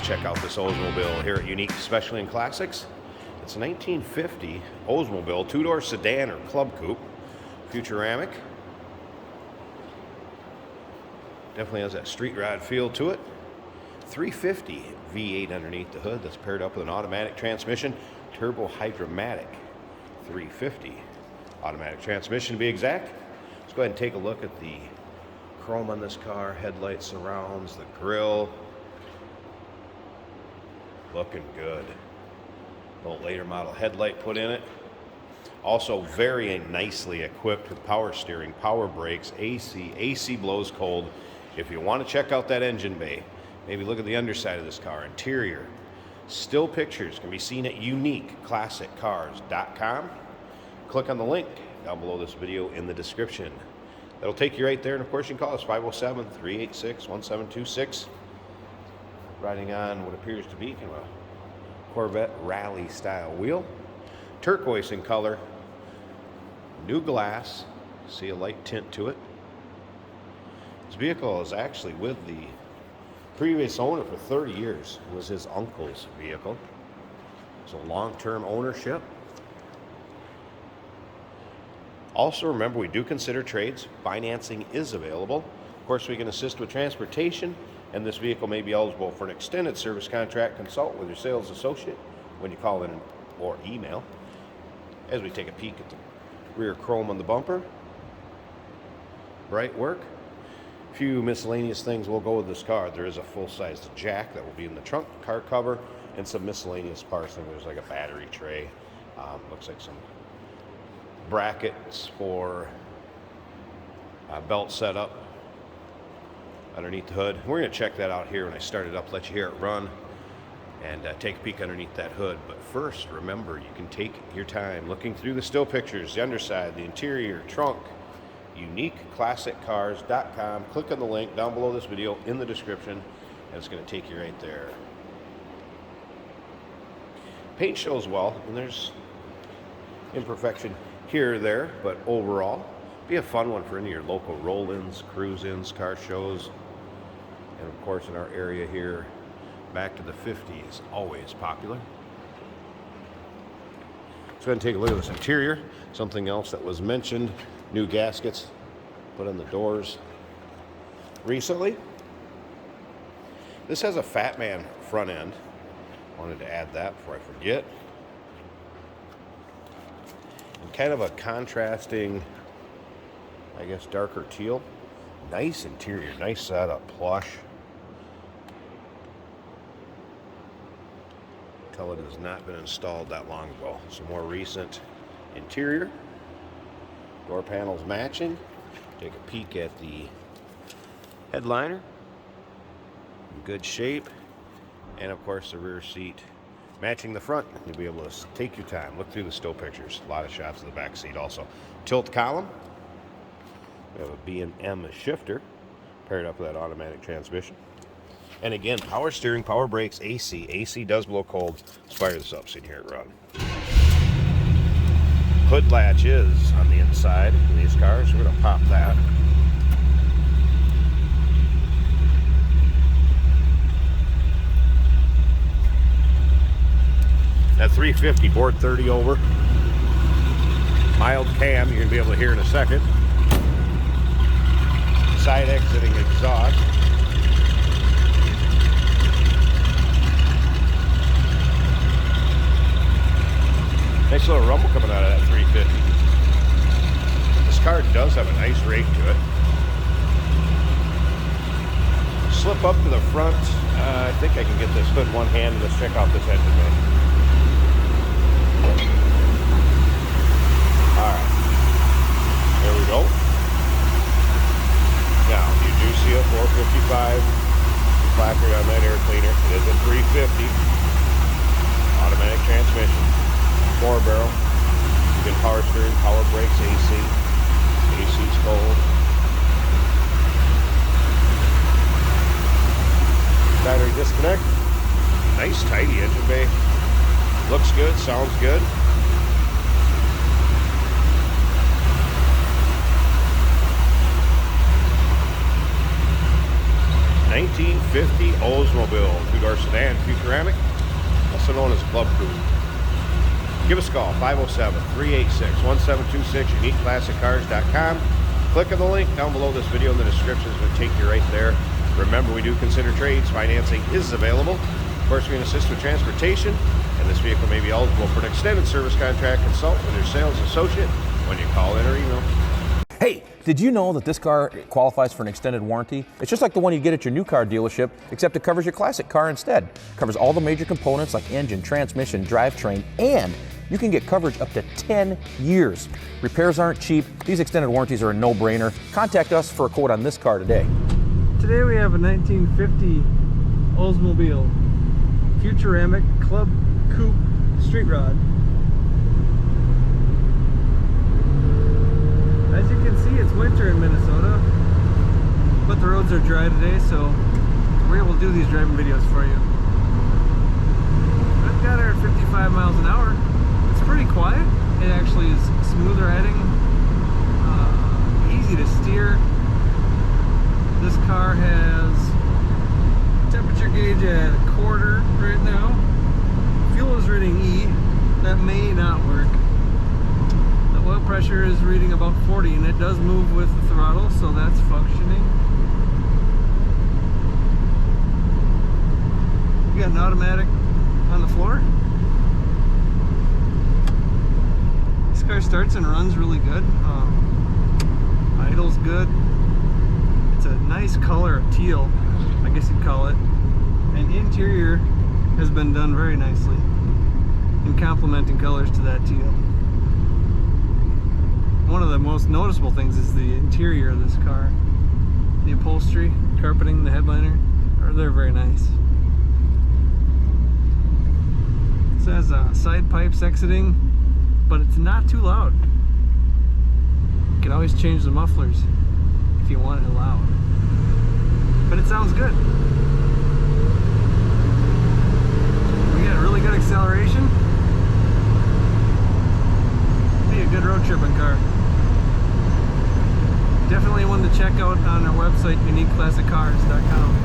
check out this Oldsmobile here at Unique, especially in Classics. It's a 1950 Oldsmobile two-door sedan or club coupe, Futuramic. Definitely has that street rod feel to it. 350 V8 underneath the hood that's paired up with an automatic transmission, turbo hydromatic 350 automatic transmission to be exact. Let's go ahead and take a look at the chrome on this car, headlight surrounds, the grille. Looking good. Little later model headlight put in it. Also very nicely equipped with power steering, power brakes, AC. AC blows cold. If you want to check out that engine bay, maybe look at the underside of this car. Interior. Still pictures can be seen at uniqueclassiccars.com. Click on the link down below this video in the description. That'll take you right there, and of course you can call us 507-386-1726. Riding on what appears to be kind of a Corvette rally style wheel. Turquoise in color. New glass. See a light tint to it. This vehicle is actually with the previous owner for 30 years. It was his uncle's vehicle. It's a long-term ownership. Also remember, we do consider trades. Financing is available. Of course, we can assist with transportation, and this vehicle may be eligible for an extended service contract. Consult with your sales associate when you call in or email. As we take a peek at the rear chrome on the bumper. Bright work. A few miscellaneous things will go with this car. There is a full-sized jack that will be in the trunk, car cover, and some miscellaneous parts. There's like a battery tray. Looks like some brackets for belt setup underneath the hood. We're going to check that out here when I start it up, let you hear it run, and take a peek underneath that hood. But first, remember, you can take your time looking through the still pictures, the underside, the interior, trunk, uniqueclassiccars.com. Click on the link down below this video in the description, and it's going to take you right there. Paint shows well, and there's imperfection here or there, but overall, be a fun one for any of your local roll-ins, cruise-ins, car shows. And of course, in our area here, back to the 50s, always popular. Let's go ahead and take a look at this interior. Something else that was mentioned, new gaskets put on the doors recently. This has a Fat Man front end. Wanted to add that before I forget. And kind of a contrasting, I guess, darker teal. Nice interior, nice setup, plush. Tell it has not been installed that long ago. Some more recent interior. Door panels matching. Take a peek at the headliner. In good shape. And of course the rear seat matching the front. You'll be able to take your time, look through the still pictures. A lot of shots of the back seat also. Tilt column. We have a B&M shifter paired up with that automatic transmission. And again, power steering, power brakes, AC. AC does blow cold. Let's fire this up so you can hear it run. Hood latch is on the inside of these cars. We're going to pop that. That 350 board 30 over. Mild cam, you're going to be able to hear in a second. Side exiting exhaust. Nice little rumble coming out of that 350. This car does have a nice rake to it. Slip up to the front. I think I can get this hood one hand. Let's check out this engine bay. Alright. There we go. Now, you do see a 455 placard on that air cleaner. It is a 350. Automatic transmission. 4-barrel. You get power steering, power brakes, AC. AC's cold. Battery disconnect. Nice, tidy engine bay. Looks good, sounds good. 19 1950 Oldsmobile 2-door sedan Futuramic, also known as Club Coupe. Give us a call, 507-386-1726, uniqueclassiccars.com. Click on the link down below this video in the description. It's going to take you right there. Remember, we do consider trades. Financing is available. Of course, we can assist with transportation, and this vehicle may be eligible for an extended service contract. Consult with your sales associate when you call in or email. Hey, did you know that this car qualifies for an extended warranty? It's just like the one you get at your new car dealership, except it covers your classic car instead. It covers all the major components like engine, transmission, drivetrain, and you can get coverage up to 10 years. Repairs aren't cheap. These extended warranties are a no-brainer. Contact us for a quote on this car today. Today we have a 1950 Oldsmobile Futuramic Club Coupe Street Rod. As you can see, it's winter in Minnesota, but the roads are dry today, so we're able to do these driving videos for you. I've got her at 55 miles an hour. It's pretty quiet. It actually is smooth riding, easy to steer. This car has temperature gauge at a quarter right now. Fuel is reading E. That may not work. The oil pressure is reading about 40, and it does move with the throttle, so that's functioning. You got an automatic on the floor. This car starts and runs really good. Idle's good. It's a nice color of teal, I guess you'd call it. And interior has been done very nicely in complementing colors to that teal. One of the most noticeable things is the interior of this car. The upholstery, carpeting, the headliner, they're very nice. It says side pipes exiting, but it's not too loud. You can always change the mufflers if you want it loud. But it sounds good. We got really good acceleration. Be a good road tripping car. Definitely one to check out on our website, uniqueclassiccars.com.